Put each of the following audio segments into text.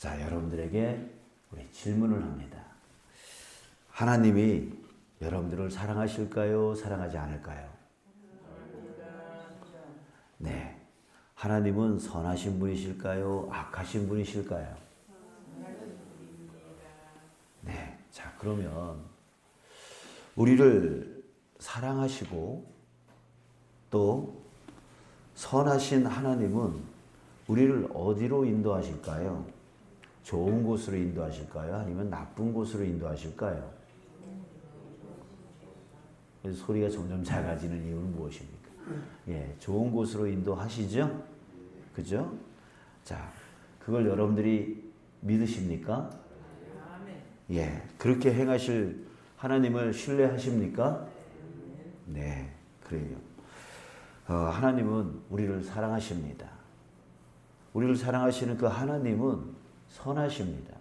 자, 여러분들에게 우리 질문을 합니다. 하나님이 여러분들을 사랑하실까요? 사랑하지 않을까요? 네. 하나님은 선하신 분이실까요? 악하신 분이실까요? 네. 자, 그러면 우리를 사랑하시고 또 선하신 하나님은 우리를 어디로 인도하실까요? 좋은 곳으로 인도하실까요? 아니면 나쁜 곳으로 인도하실까요? 그래서 소리가 점점 작아지는 이유는 무엇입니까? 예, 좋은 곳으로 인도하시죠? 그죠? 자, 그걸 여러분들이 믿으십니까? 예, 그렇게 행하실 하나님을 신뢰하십니까? 네, 그래요. 하나님은 우리를 사랑하십니다. 우리를 사랑하시는 그 하나님은 선하십니다.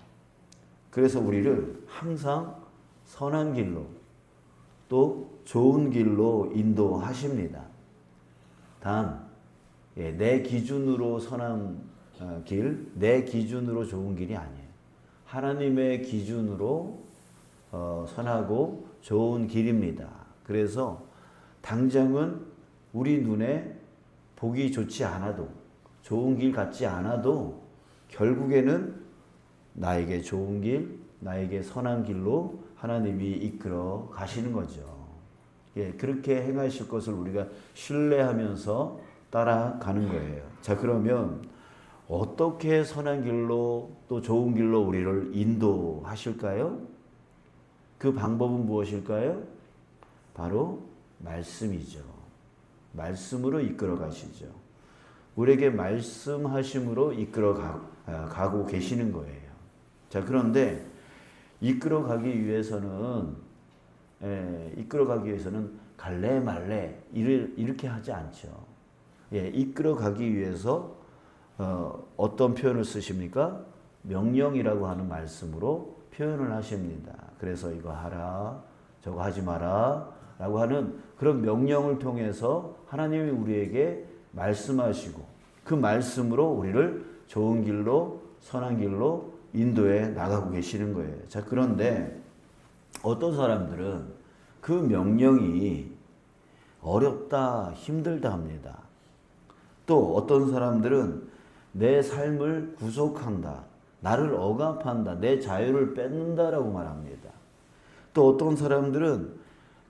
그래서 우리를 항상 선한 길로 또 좋은 길로 인도하십니다. 단, 내 기준으로 선한 길, 내 기준으로 좋은 길이 아니에요. 하나님의 기준으로 선하고 좋은 길입니다. 그래서 당장은 우리 눈에 보기 좋지 않아도, 좋은 길 같지 않아도 결국에는 나에게 좋은 길, 나에게 선한 길로 하나님이 이끌어 가시는 거죠. 예, 그렇게 행하실 것을 우리가 신뢰하면서 따라가는 거예요. 자, 그러면 어떻게 선한 길로 또 좋은 길로 우리를 인도하실까요? 그 방법은 무엇일까요? 바로 말씀이죠. 말씀으로 이끌어 가시죠. 우리에게 말씀하심으로 이끌어 가고 계시는 거예요. 자, 그런데 이끌어 가기 위해서는 갈래 말래 이렇게 하지 않죠. 예, 이끌어 가기 위해서 어떤 표현을 쓰십니까? 명령이라고 하는 말씀으로 표현을 하십니다. 그래서 이거 하라, 저거 하지 마라 라고 하는 그런 명령을 통해서 하나님이 우리에게 말씀하시고 그 말씀으로 우리를 좋은 길로 선한 길로 인도해 나가고 계시는 거예요. 자, 그런데 어떤 사람들은 그 명령이 어렵다, 힘들다 합니다. 또 어떤 사람들은 내 삶을 구속한다, 나를 억압한다, 내 자유를 뺏는다라고 말합니다. 또 어떤 사람들은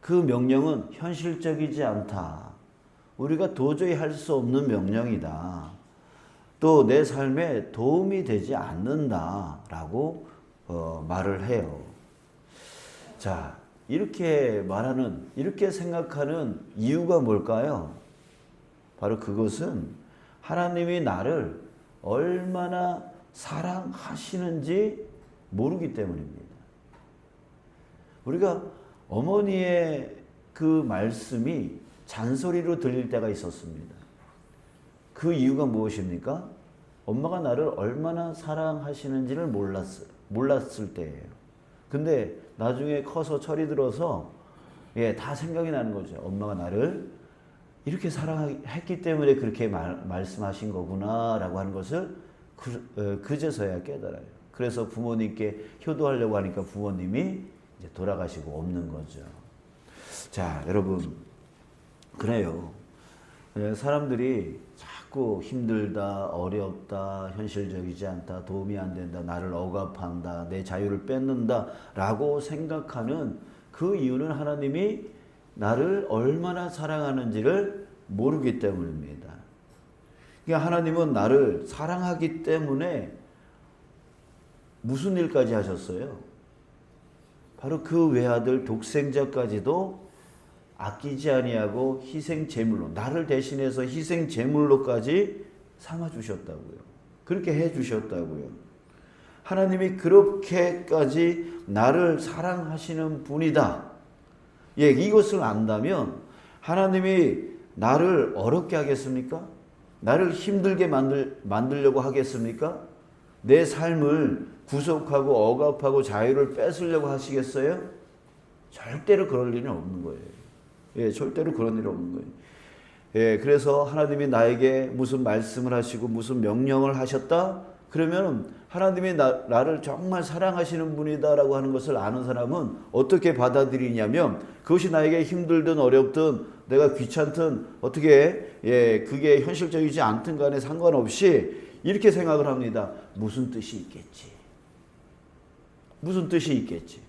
그 명령은 현실적이지 않다. 우리가 도저히 할 수 없는 명령이다. 또 내 삶에 도움이 되지 않는다라고 말을 해요. 자, 이렇게 말하는, 이렇게 생각하는 이유가 뭘까요? 바로 그것은 하나님이 나를 얼마나 사랑하시는지 모르기 때문입니다. 우리가 어머니의 그 말씀이 잔소리로 들릴 때가 있었습니다. 그 이유가 무엇입니까? 엄마가 나를 얼마나 사랑하시는지를 몰랐을 때예요. 근데 나중에 커서 철이 들어서 다 생각이 나는 거죠. 엄마가 나를 이렇게 사랑했기 때문에 그렇게 말씀하신 거구나 라고 하는 것을 그제서야 깨달아요. 그래서 부모님께 효도하려고 하니까 부모님이 이제 돌아가시고 없는 거죠. 자, 여러분, 그래요. 사람들이 자꾸 힘들다, 어렵다, 현실적이지 않다, 도움이 안 된다, 나를 억압한다, 내 자유를 뺏는다 라고 생각하는 그 이유는 하나님이 나를 얼마나 사랑하는지를 모르기 때문입니다. 그러니까 하나님은 나를 사랑하기 때문에 무슨 일까지 하셨어요? 바로 그 외아들 독생자까지도 아끼지 아니하고 희생 제물로, 나를 대신해서 희생 제물로까지 삼아 주셨다고요. 그렇게 해 주셨다고요. 하나님이 그렇게까지 나를 사랑하시는 분이다. 예, 이것을 안다면 하나님이 나를 어렵게 하겠습니까? 나를 힘들게 만들려고 하겠습니까? 내 삶을 구속하고 억압하고 자유를 뺏으려고 하시겠어요? 절대로 그럴 일은 없는 거예요. 예, 절대로 그런 일은 없는 거예요. 예, 그래서 하나님이 나에게 무슨 말씀을 하시고 무슨 명령을 하셨다? 그러면 하나님이 나를 정말 사랑하시는 분이다라고 하는 것을 아는 사람은 어떻게 받아들이냐면 그것이 나에게 힘들든 어렵든 내가 귀찮든 어떻게 그게 현실적이지 않든 간에 상관없이 이렇게 생각을 합니다. 무슨 뜻이 있겠지. 무슨 뜻이 있겠지.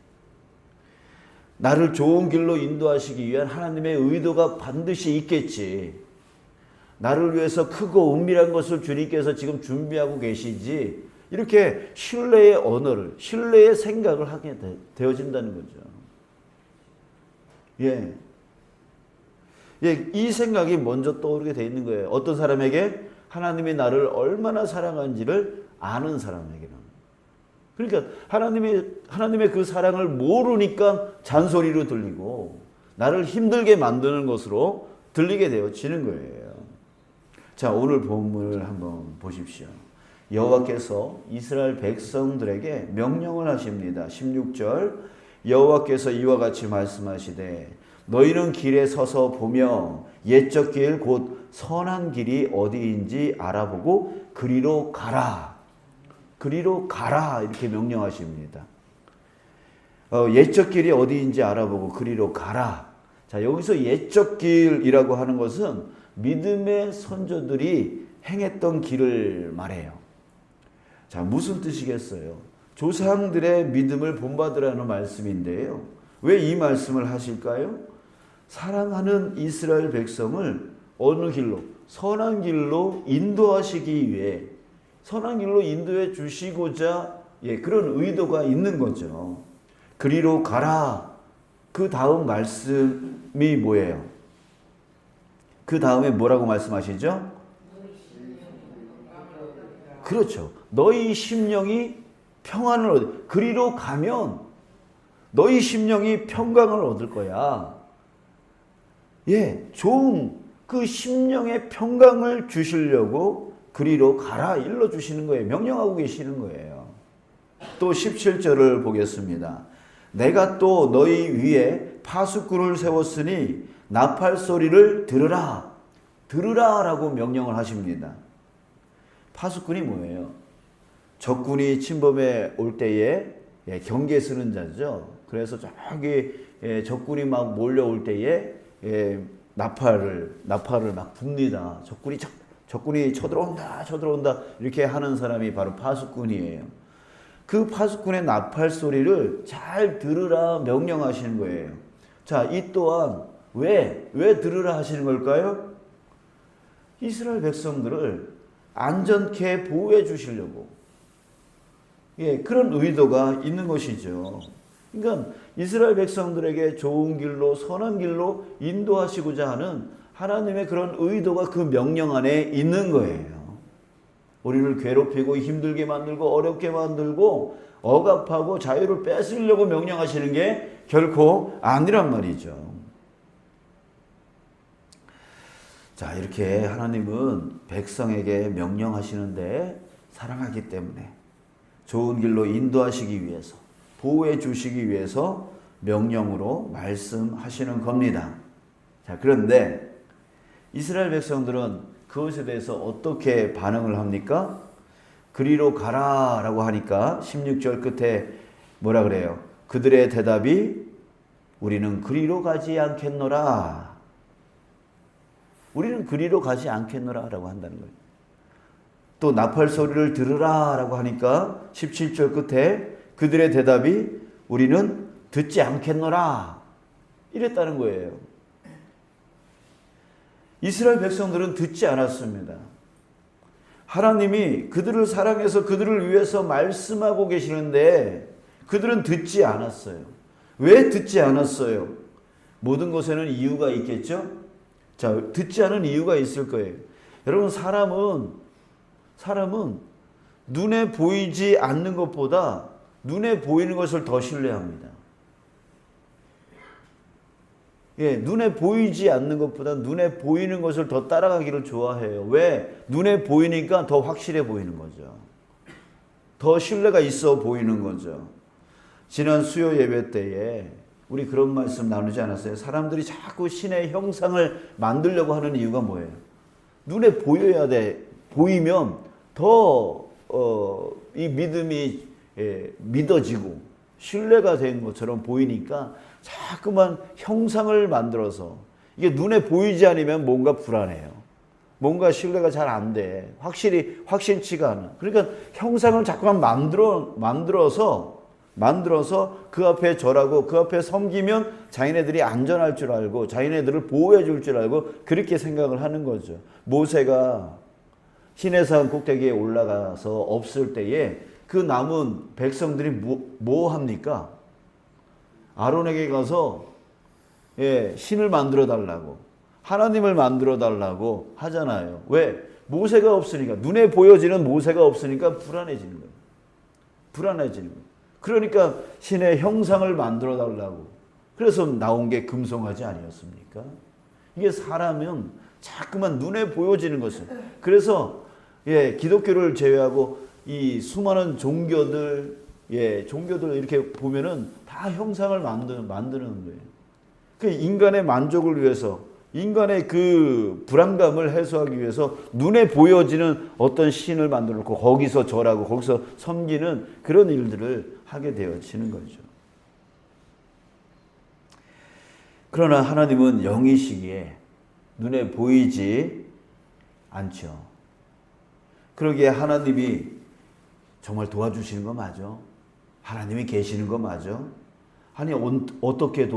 나를 좋은 길로 인도하시기 위한 하나님의 의도가 반드시 있겠지. 나를 위해서 크고 은밀한 것을 주님께서 지금 준비하고 계시지. 이렇게 신뢰의 언어를, 신뢰의 생각을 하게 되어진다는 거죠. 이 생각이 먼저 떠오르게 돼 있는 거예요. 어떤 사람에게? 하나님이 나를 얼마나 사랑한지를 아는 사람에게는. 그러니까 하나님의 그 사랑을 모르니까 잔소리로 들리고 나를 힘들게 만드는 것으로 들리게 되어지는 거예요. 자, 오늘 본문을 한번 보십시오. 여호와께서 이스라엘 백성들에게 명령을 하십니다. 16절 여호와께서 이와 같이 말씀하시되 너희는 길에 서서 보며 옛적 길 곧 선한 길이 어디인지 알아보고 그리로 가라. 그리로 가라 이렇게 명령하십니다. 옛적 길이 어디인지 알아보고 그리로 가라. 자, 여기서 옛적 길이라고 하는 것은 믿음의 선조들이 행했던 길을 말해요. 자, 무슨 뜻이겠어요? 조상들의 믿음을 본받으라는 말씀인데요. 왜 이 말씀을 하실까요? 사랑하는 이스라엘 백성을 어느 길로? 선한 길로 인도하시기 위해 선한 길로 인도해 주시고자 그런 의도가 있는 거죠. 그리로 가라. 그 다음 말씀이 뭐예요? 그 다음에 뭐라고 말씀하시죠? 그렇죠. 너희 심령이 평안을 얻을. 그리로 가면 너희 심령이 평강을 얻을 거야. 좋은 그 심령의 평강을 주시려고 그리로 가라 일러 주시는 거예요. 명령하고 계시는 거예요. 또 17절을 보겠습니다. 내가 또 너희 위에 파수꾼을 세웠으니 나팔 소리를 들으라. 들으라 라고 명령을 하십니다. 파수꾼이 뭐예요? 적군이 침범해 올 때에 경계 서는 자죠. 그래서 저기 적군이 막 몰려올 때에 나팔을 막 붑니다. 적군이 쳐들어온다 이렇게 하는 사람이 바로 파수꾼이에요. 그 파수꾼의 나팔 소리를 잘 들으라 명령하시는 거예요. 자, 이 또한 왜 들으라 하시는 걸까요? 이스라엘 백성들을 안전케 보호해 주시려고 그런 의도가 있는 것이죠. 그러니까 이스라엘 백성들에게 좋은 길로 선한 길로 인도하시고자 하는 하나님의 그런 의도가 그 명령 안에 있는 거예요. 우리를 괴롭히고 힘들게 만들고 어렵게 만들고 억압하고 자유를 뺏으려고 명령하시는 게 결코 아니란 말이죠. 자, 이렇게 하나님은 백성에게 명령하시는데 사랑하기 때문에 좋은 길로 인도하시기 위해서 보호해 주시기 위해서 명령으로 말씀하시는 겁니다. 자, 그런데 이스라엘 백성들은 그것에 대해서 어떻게 반응을 합니까? 그리로 가라 라고 하니까 16절 끝에 뭐라 그래요? 그들의 대답이 우리는 그리로 가지 않겠노라. 우리는 그리로 가지 않겠노라 라고 한다는 거예요. 또 나팔 소리를 들으라 라고 하니까 17절 끝에 그들의 대답이 우리는 듣지 않겠노라 이랬다는 거예요. 이스라엘 백성들은 듣지 않았습니다. 하나님이 그들을 사랑해서 그들을 위해서 말씀하고 계시는데 그들은 듣지 않았어요. 왜 듣지 않았어요? 모든 것에는 이유가 있겠죠? 자, 듣지 않은 이유가 있을 거예요. 여러분, 사람은 눈에 보이지 않는 것보다 눈에 보이는 것을 더 신뢰합니다. 눈에 보이지 않는 것보다 눈에 보이는 것을 더 따라가기를 좋아해요. 왜? 눈에 보이니까 더 확실해 보이는 거죠. 더 신뢰가 있어 보이는 거죠. 지난 수요 예배 때에 우리 그런 말씀 나누지 않았어요? 사람들이 자꾸 신의 형상을 만들려고 하는 이유가 뭐예요? 눈에 보여야 돼. 보이면 더 이 믿음이 믿어지고 신뢰가 된 것처럼 보이니까 자꾸만 형상을 만들어서 이게 눈에 보이지 않으면 뭔가 불안해요. 뭔가 신뢰가 잘 안 돼. 확실히 확실치가 않아. 그러니까 형상을 자꾸만 만들어서 그 앞에 절하고 그 앞에 섬기면 자기네들이 안전할 줄 알고 자기네들을 보호해 줄 줄 알고 그렇게 생각을 하는 거죠. 모세가 시내산 꼭대기에 올라가서 없을 때에 그 남은 백성들이 뭐 합니까? 아론에게 가서 신을 만들어 달라고, 하나님을 만들어 달라고 하잖아요. 왜? 모세가 없으니까, 눈에 보여지는 모세가 없으니까 불안해지는 거예요. 불안해지는 거예요. 그러니까 신의 형상을 만들어 달라고. 그래서 나온 게 금송아지 아니었습니까? 이게 사람은 자꾸만 눈에 보여지는 것을. 그래서 기독교를 제외하고 이 수많은 종교들 이렇게 보면은 다 형상을 만드는 거예요. 그 인간의 만족을 위해서, 인간의 그 불안감을 해소하기 위해서 눈에 보여지는 어떤 신을 만들어 놓고 거기서 절하고 거기서 섬기는 그런 일들을 하게 되어지는 거죠. 그러나 하나님은 영이시기에 눈에 보이지 않죠. 그러기에 하나님이 정말 도와주시는 거 맞아? 하나님이 계시는 거 맞아? 아니 어떻게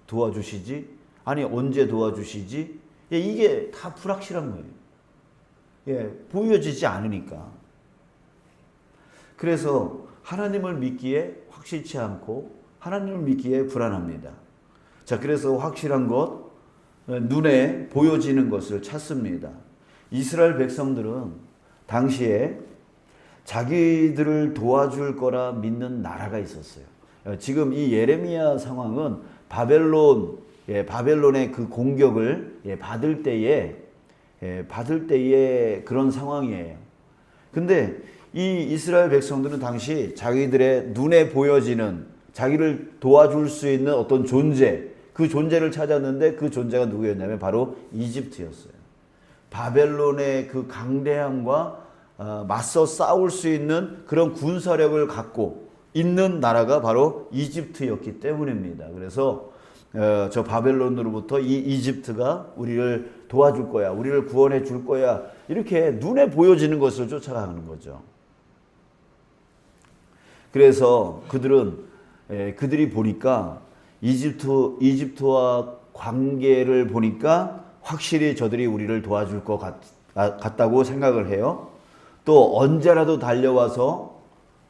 도와주시지? 아니 언제 도와주시지? 이게 다 불확실한 거예요. 보여지지 않으니까. 그래서 하나님을 믿기에 확실치 않고 하나님을 믿기에 불안합니다. 자, 그래서 확실한 것, 눈에 보여지는 것을 찾습니다. 이스라엘 백성들은 당시에 자기들을 도와줄 거라 믿는 나라가 있었어요. 지금 이 예레미야 상황은 바벨론의 그 공격을 받을 때에 그런 상황이에요. 근데 이 이스라엘 백성들은 당시 자기들의 눈에 보여지는 자기를 도와줄 수 있는 어떤 존재, 그 존재를 찾았는데 그 존재가 누구였냐면 바로 이집트였어요. 바벨론의 그 강대함과 맞서 싸울 수 있는 그런 군사력을 갖고 있는 나라가 바로 이집트였기 때문입니다. 그래서 저 바벨론으로부터 이 이집트가 우리를 도와줄 거야, 우리를 구원해 줄 거야, 이렇게 눈에 보여지는 것을 쫓아가는 거죠. 그래서 그들이 보니까 이집트와 관계를 보니까 확실히 저들이 우리를 도와줄 것 같다고 생각을 해요. 또 언제라도 달려와서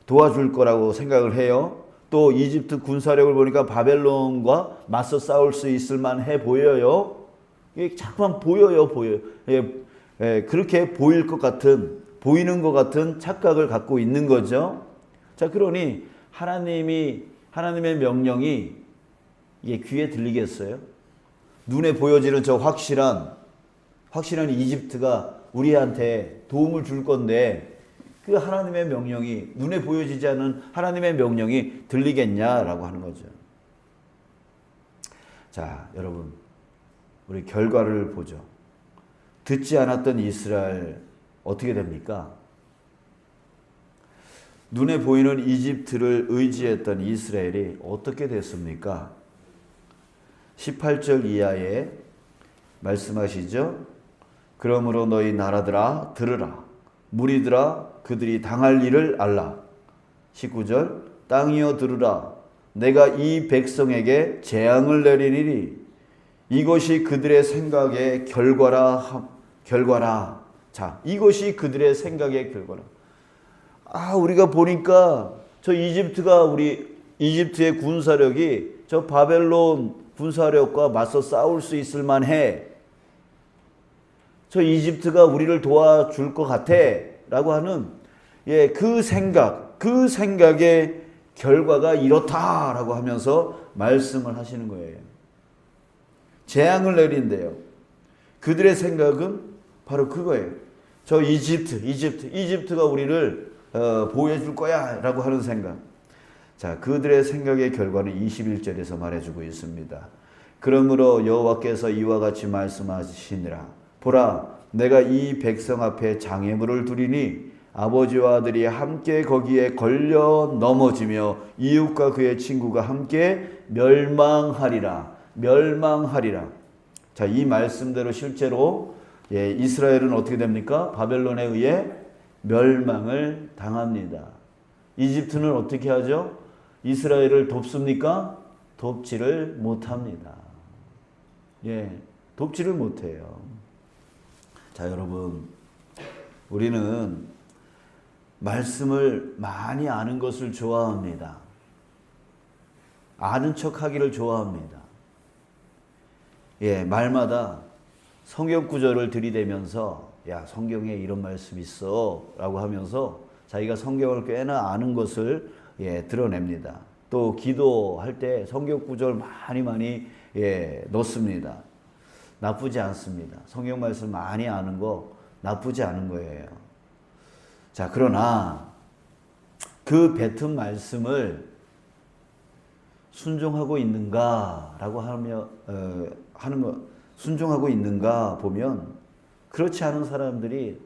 도와줄 거라고 생각을 해요. 또 이집트 군사력을 보니까 바벨론과 맞서 싸울 수 있을 만해 보여요. 이게 자꾸만 보여요. 그렇게 보이는 것 같은 착각을 갖고 있는 거죠. 자, 그러니 하나님의 명령이 이게 귀에 들리겠어요? 눈에 보여지는 저 확실한 이집트가 우리한테 도움을 줄 건데 그 하나님의 명령이, 눈에 보여지지 않는 하나님의 명령이 들리겠냐라고 하는 거죠. 자, 여러분, 우리 결과를 보죠. 듣지 않았던 이스라엘 어떻게 됩니까? 눈에 보이는 이집트를 의지했던 이스라엘이 어떻게 됐습니까? 18절 이하에 말씀하시죠. 그러므로 너희 나라들아 들으라. 무리들아 그들이 당할 일을 알라. 19절 땅이여 들으라. 내가 이 백성에게 재앙을 내리리니 이것이 그들의 생각의 결과라. 자, 이것이 그들의 생각의 결과라. 우리가 보니까 저 이집트의 군사력이 저 바벨론 군사력과 맞서 싸울 수 있을 만해. 저 이집트가 우리를 도와줄 것 같아 라고 하는 그 생각의 결과가 이렇다라고 하면서 말씀을 하시는 거예요. 재앙을 내린대요. 그들의 생각은 바로 그거예요. 저 이집트가 우리를 보호해 줄 거야 라고 하는 생각. 자, 그들의 생각의 결과는 21절에서 말해주고 있습니다. 그러므로 여호와께서 이와 같이 말씀하시니라. 보라, 내가 이 백성 앞에 장애물을 두리니 아버지와 아들이 함께 거기에 걸려 넘어지며 이웃과 그의 친구가 함께 멸망하리라. 멸망하리라. 자, 이 말씀대로 실제로 이스라엘은 어떻게 됩니까? 바벨론에 의해 멸망을 당합니다. 이집트는 어떻게 하죠? 이스라엘을 돕습니까? 돕지를 못합니다. 돕지를 못해요. 자, 여러분, 우리는 말씀을 많이 아는 것을 좋아합니다. 아는 척 하기를 좋아합니다. 말마다 성경 구절을 들이대면서 야, 성경에 이런 말씀 있어 라고 하면서 자기가 성경을 꽤나 아는 것을 드러냅니다. 또 기도할 때 성경 구절 많이 넣습니다. 나쁘지 않습니다. 성경 말씀 많이 아는 거 나쁘지 않은 거예요. 자, 그러나 그 뱉은 말씀을 순종하고 있는가라고 하는 거, 순종하고 있는가 보면 그렇지 않은 사람들이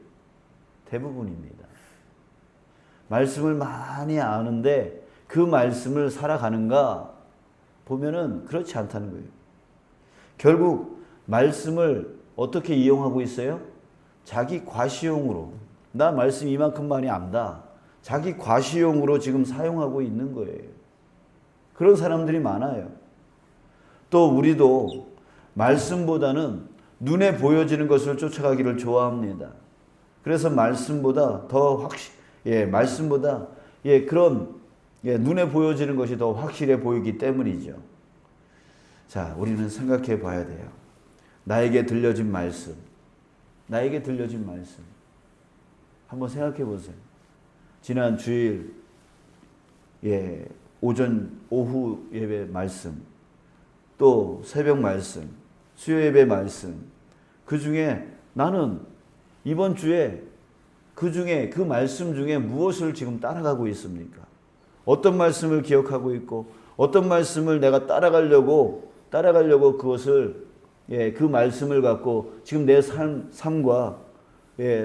대부분입니다. 말씀을 많이 아는데 그 말씀을 살아가는가 보면은 그렇지 않다는 거예요. 결국 말씀을 어떻게 이용하고 있어요? 자기 과시용으로. 나 말씀 이만큼만이 안다. 자기 과시용으로 지금 사용하고 있는 거예요. 그런 사람들이 많아요. 또 우리도 말씀보다는 눈에 보여지는 것을 쫓아가기를 좋아합니다. 그래서 말씀보다 더 말씀보다 그런 눈에 보여지는 것이 더 확실해 보이기 때문이죠. 자, 우리는 생각해 봐야 돼요. 나에게 들려진 말씀. 한번 생각해 보세요. 지난 주일, 오전, 오후 예배 말씀, 또 새벽 말씀, 수요 예배 말씀, 그 중에 나는 이번 주에 그 말씀 중에 무엇을 지금 따라가고 있습니까? 어떤 말씀을 기억하고 있고, 어떤 말씀을 내가 따라가려고 그것을, 그 말씀을 갖고 지금 내 삶과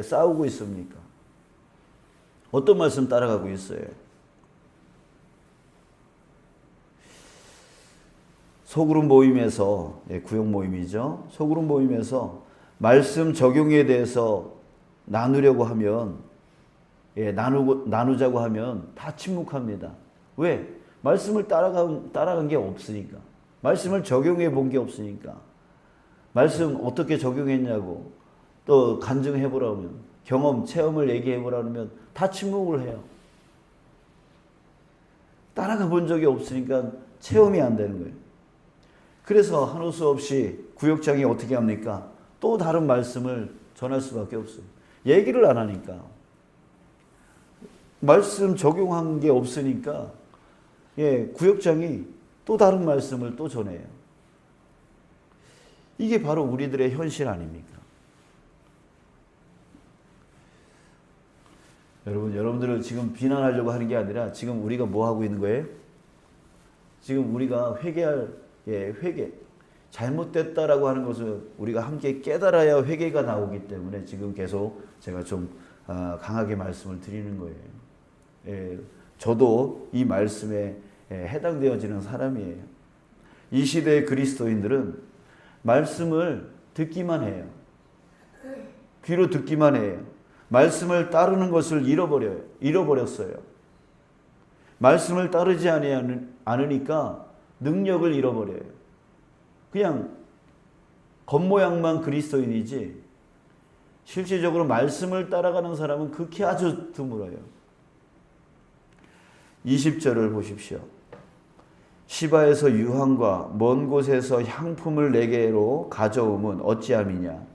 싸우고 있습니까? 어떤 말씀 따라가고 있어요? 소그룹 모임에서, 구역 모임이죠. 소그룹 모임에서 말씀 적용에 대해서 나누려고 하면, 나누자고 하면 다 침묵합니다. 왜? 말씀을 따라간 게 없으니까. 말씀을 적용해 본 게 없으니까. 말씀 어떻게 적용했냐고 또 간증해 보라면, 경험, 체험을 얘기해 보라면 다 침묵을 해요. 따라가 본 적이 없으니까 체험이 안 되는 거예요. 그래서 한우 수 없이 구역장이 어떻게 합니까? 또 다른 말씀을 전할 수밖에 없어요. 얘기를 안 하니까. 말씀 적용한 게 없으니까 구역장이 또 다른 말씀을 또 전해요. 이게 바로 우리들의 현실 아닙니까? 여러분들을 지금 비난하려고 하는 게 아니라 지금 우리가 뭐 하고 있는 거예요? 지금 우리가 회개. 잘못됐다라고 하는 것을 우리가 함께 깨달아야 회개가 나오기 때문에 지금 계속 제가 좀 강하게 말씀을 드리는 거예요. 저도 이 말씀에 해당되어지는 사람이에요. 이 시대의 그리스도인들은 말씀을 듣기만 해요. 귀로 듣기만 해요. 말씀을 따르는 것을 잃어버렸어요. 말씀을 따르지 않으니까 능력을 잃어버려요. 그냥 겉모양만 그리스도인이지 실질적으로 말씀을 따라가는 사람은 극히 아주 드물어요. 20절을 보십시오. 시바에서 유황과 먼 곳에서 향품을 내게로 가져오면 어찌함이냐.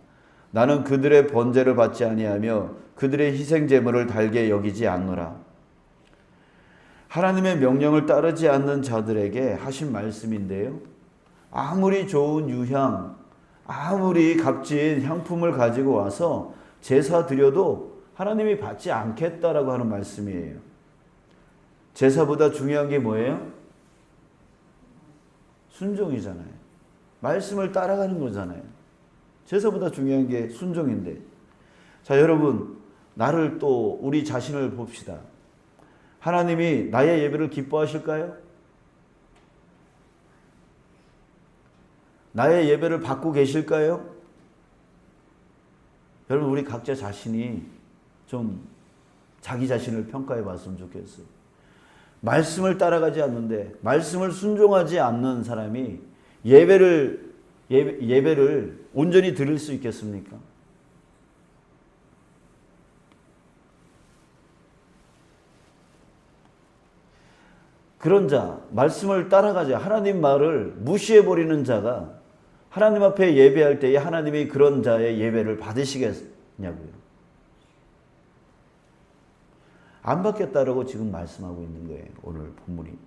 나는 그들의 번제를 받지 아니하며 그들의 희생 제물을 달게 여기지 않노라. 하나님의 명령을 따르지 않는 자들에게 하신 말씀인데요. 아무리 좋은 유향, 아무리 값진 향품을 가지고 와서 제사 드려도 하나님이 받지 않겠다라고 하는 말씀이에요. 제사보다 중요한 게 뭐예요? 순종이잖아요. 말씀을 따라가는 거잖아요. 제사보다 중요한 게 순종인데. 자, 여러분, 나를 또 우리 자신을 봅시다. 하나님이 나의 예배를 기뻐하실까요? 나의 예배를 받고 계실까요? 여러분, 우리 각자 자신이 좀 자기 자신을 평가해 봤으면 좋겠어요. 말씀을 따라가지 않는데, 말씀을 순종하지 않는 사람이 예배를 온전히 드릴 수 있겠습니까? 그런 자, 말씀을 따라가지, 하나님 말을 무시해버리는 자가 하나님 앞에 예배할 때에 하나님이 그런 자의 예배를 받으시겠냐고요. 안 받겠다라고 지금 말씀하고 있는 거예요. 오늘 본문이.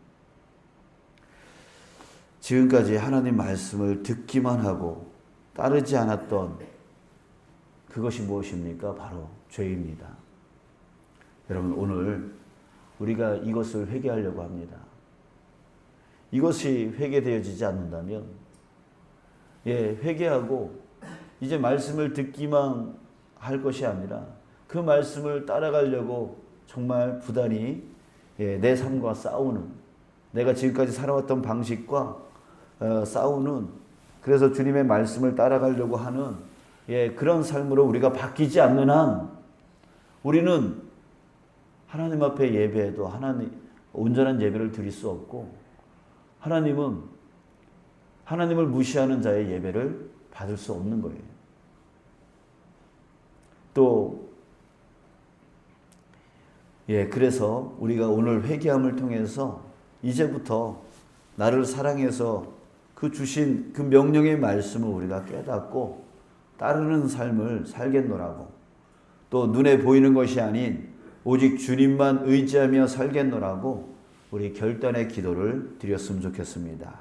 지금까지 하나님 말씀을 듣기만 하고 따르지 않았던 그것이 무엇입니까? 바로 죄입니다. 여러분, 오늘 우리가 이것을 회개하려고 합니다. 이것이 회개되어지지 않는다면, 회개하고 이제 말씀을 듣기만 할 것이 아니라 그 말씀을 따라가려고 정말 부단히 내 삶과 싸우는, 내가 지금까지 살아왔던 방식과 싸우는, 그래서 주님의 말씀을 따라가려고 하는 그런 삶으로 우리가 바뀌지 않는 한 우리는 하나님 앞에 예배해도 온전한 예배를 드릴 수 없고, 하나님을 무시하는 자의 예배를 받을 수 없는 거예요. 또 그래서 우리가 오늘 회개함을 통해서 이제부터 나를 사랑해서 그 주신 그 명령의 말씀을 우리가 깨닫고 따르는 삶을 살겠노라고, 또 눈에 보이는 것이 아닌 오직 주님만 의지하며 살겠노라고 우리 결단의 기도를 드렸으면 좋겠습니다.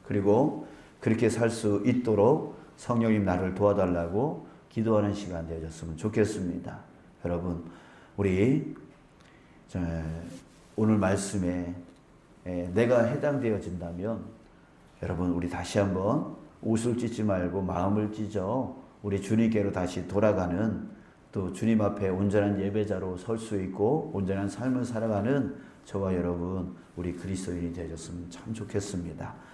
그리고 그렇게 살 수 있도록 성령님 나를 도와달라고 기도하는 시간 되어졌으면 좋겠습니다. 여러분, 우리 오늘 말씀에 내가 해당되어진다면, 여러분, 우리 다시 한번 옷을 찢지 말고 마음을 찢어 우리 주님께로 다시 돌아가는, 또 주님 앞에 온전한 예배자로 설 수 있고 온전한 삶을 살아가는 저와 여러분, 우리 그리스도인이 되어졌으면 참 좋겠습니다.